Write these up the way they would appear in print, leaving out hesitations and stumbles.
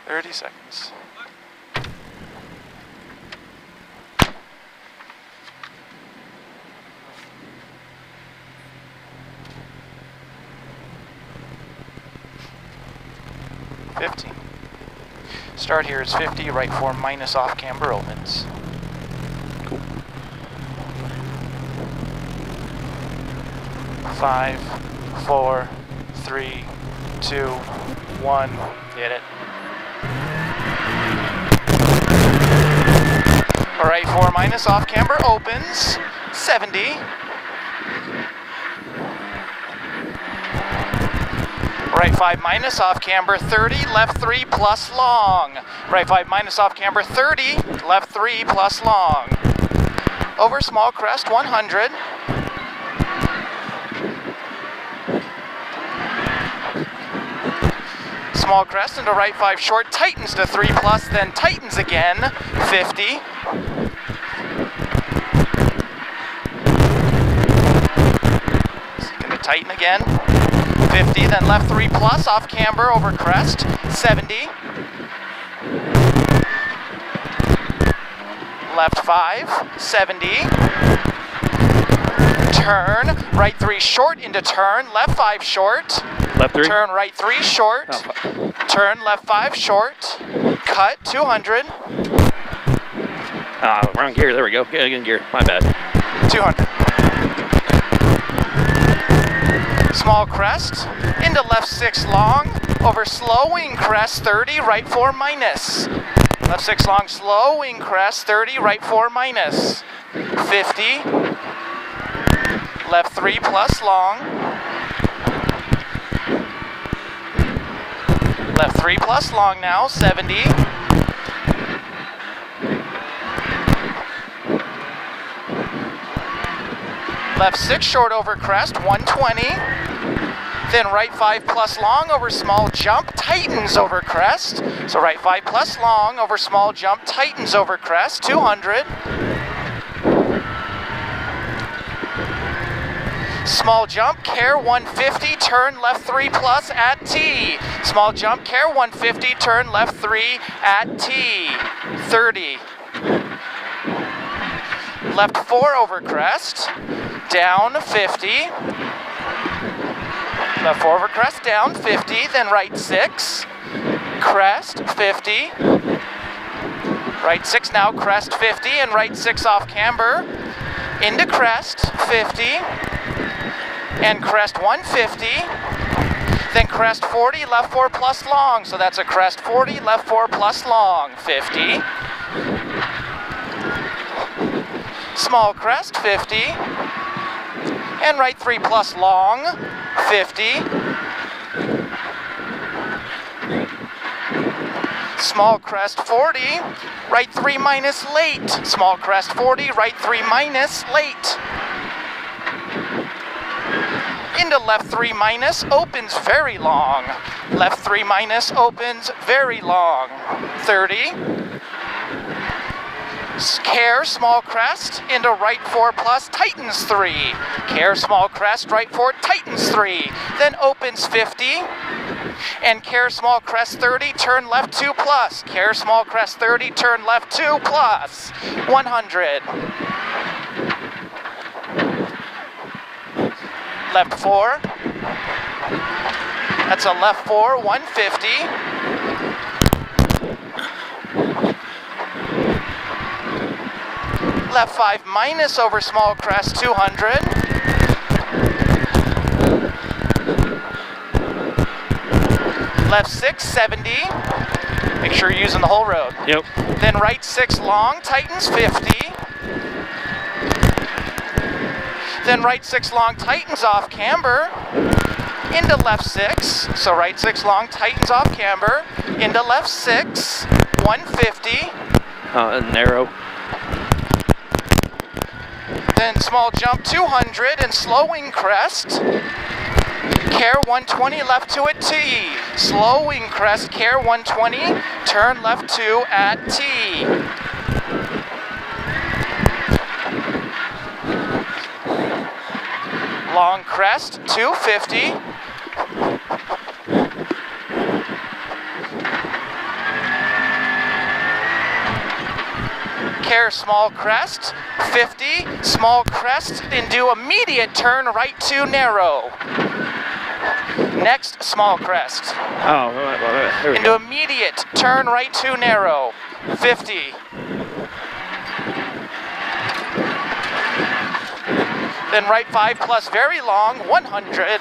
30 seconds. Start here is 50, right 4 minus off camber opens. Cool. 5, 4, 3, 2, 1, hit it. All right, 4 minus off camber opens, 70. Right 5 minus off camber 30, left 3 plus long. Right 5 minus off camber 30, left 3 plus long. Over small crest 100. Small crest into right 5 short, tightens to 3 plus, then tightens again, 50. It's going to tighten again. 50, then left 3 plus, off camber, over crest, 70. Left 5, 70. Turn, right 3 short into turn, left 5 short. Left 3. Turn right 3 short. Oh. Turn left 5 short. Cut, 200. Wrong gear, there we go. Get in gear, my bad. 200. Small crest, into left 6 long, over slowing crest 30, right 4 minus. Left 6 long, slowing crest 30, right 4 minus. 50. Left 3 plus long. Left 3 plus long now, 70. Left 6 short over crest, 120. Then right 5 plus long over small jump, tightens over crest. So right 5 plus long over small jump, tightens over crest, 200. Small jump, care 150, turn left 3 plus at T. Small jump, care 150, turn left 3 at T. 30. Left 4 over crest, down 50. Left 4 over crest, down 50, then right 6. Crest, 50. Right 6 now, crest 50, and right 6 off camber. Into crest, 50. And crest 150, then crest 40, left 4 plus long, so that's a crest 40, left 4 plus long, 50. Small crest, 50, and right 3 plus long, 50. Small crest 40, right 3 minus late, small crest 40, right 3 minus late. Into left 3 minus, opens very long. Left 3 minus, opens very long. 30. Care, small crest, into right 4 plus, tightens 3. Care, small crest, right 4, tightens 3. Then opens 50. And care, small crest 30, turn left 2 plus. Care, small crest 30, turn left 2 plus. 100. Left 4. That's a left 4, 150. Left 5 minus over small crest, 200. Left 6, 70. Make sure you're using the whole road. Yep. Then right 6 long, tightens 50. Then right 6 long, tightens off camber, into left 6, so right 6 long, tightens off camber, into left 6, 150. Narrow. Then small jump 200 and slowing crest, care 120, left 2 at T. Slowing crest, care 120, turn left 2 at T. Long crest, 250. care small crest, 50, small crest, into immediate turn right to narrow. Next, small crest. Oh, there we Into go. immediate turn right to narrow, 50. Then right 5 plus very long, 100.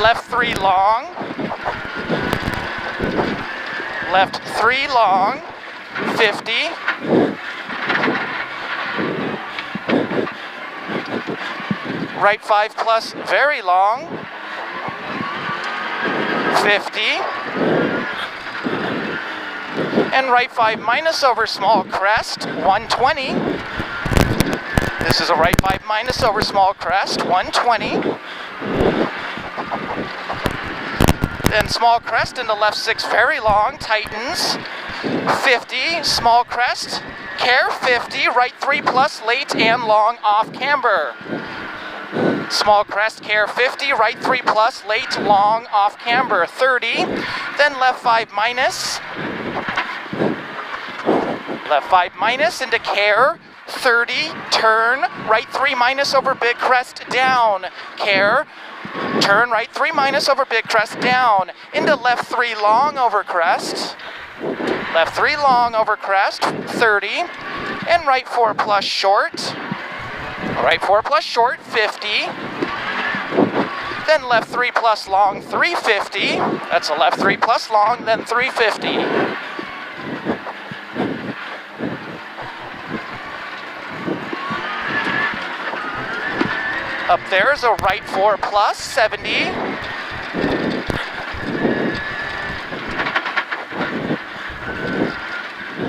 Left 3 long. Left 3 long, 50. Right 5 plus very long, 50. And right 5 minus over small crest, 120. This is a right 5 minus over small crest, 120. Then small crest into left 6 very long, tightens, 50, small crest, care 50, right 3 plus late and long off camber. Small crest, care 50, right 3 plus late, long off camber, 30. Then left 5 minus, left 5 minus into care, 30, turn, right 3 minus over big crest, down, care, turn right 3 minus over big crest, down, into left 3 long over crest, left 3 long over crest, 30, and right 4 plus short, right 4 plus short, 50, then left 3 plus long, 350, that's a left 3 plus long, then 350. Up there is a right 4 plus, 70.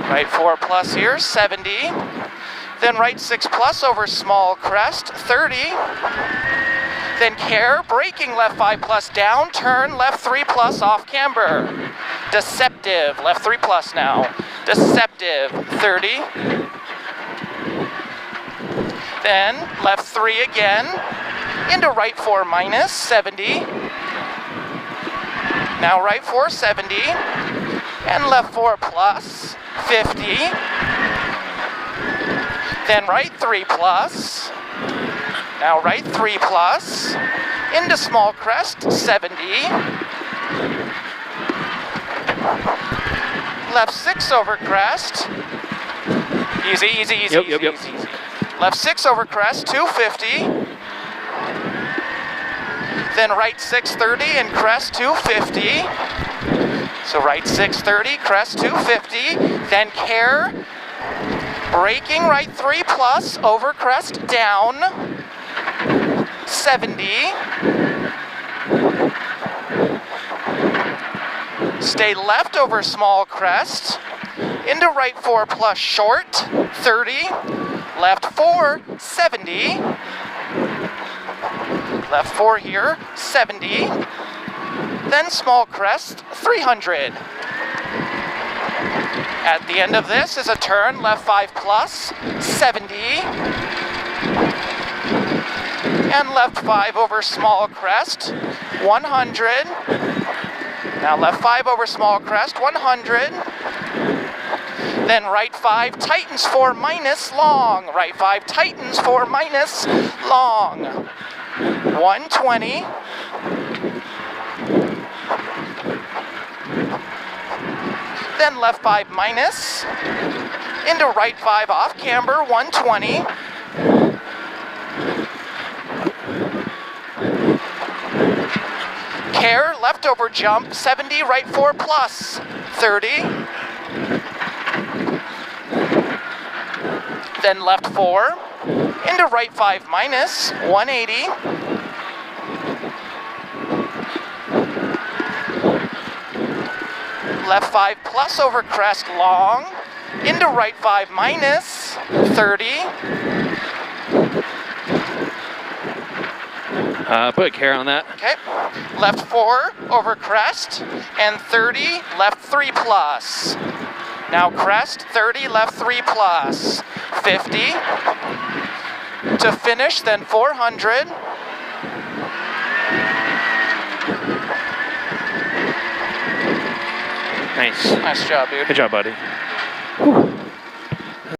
Right 4 plus here, 70. Then right 6 plus over small crest, 30. Then care, braking left 5 plus down, turn left 3 plus off camber. Deceptive, left 3 plus now. Deceptive, 30. Then left 3 again, into right 4 minus, 70. Now right 4, 70. And left 4 plus, 50. Then right 3 plus. Now right 3 plus. Into small crest, 70. Left 6 over crest. Easy, easy, easy, Yep. easy. Left 6 over crest, 250. Then right 630 and crest 250. So right 630, crest 250. Then care, braking right 3 plus over crest down, 70. Stay left over small crest. Into right 4 plus short, 30. Left 4, 70. Left 4 here, 70. Then small crest, 300. At the end of this is a turn, left 5 plus, 70. And left 5 over small crest, 100. Now left 5 over small crest, 100. Then right 5 tightens 4 minus long. Right 5 tightens 4 minus long. 120. Then left 5 minus. Into right 5 off camber, 120. Care, leftover jump, 70, right 4 plus, 30. Then left 4, into right 5 minus, 180. Left 5 plus over crest long, into right 5 minus, 30. Put a care on that. Okay, left 4 over crest, and 30, left 3 plus. Now crest, 30, left 3 plus, 50. To finish, then 400. Nice. Nice job, dude. Good job, buddy. Whew.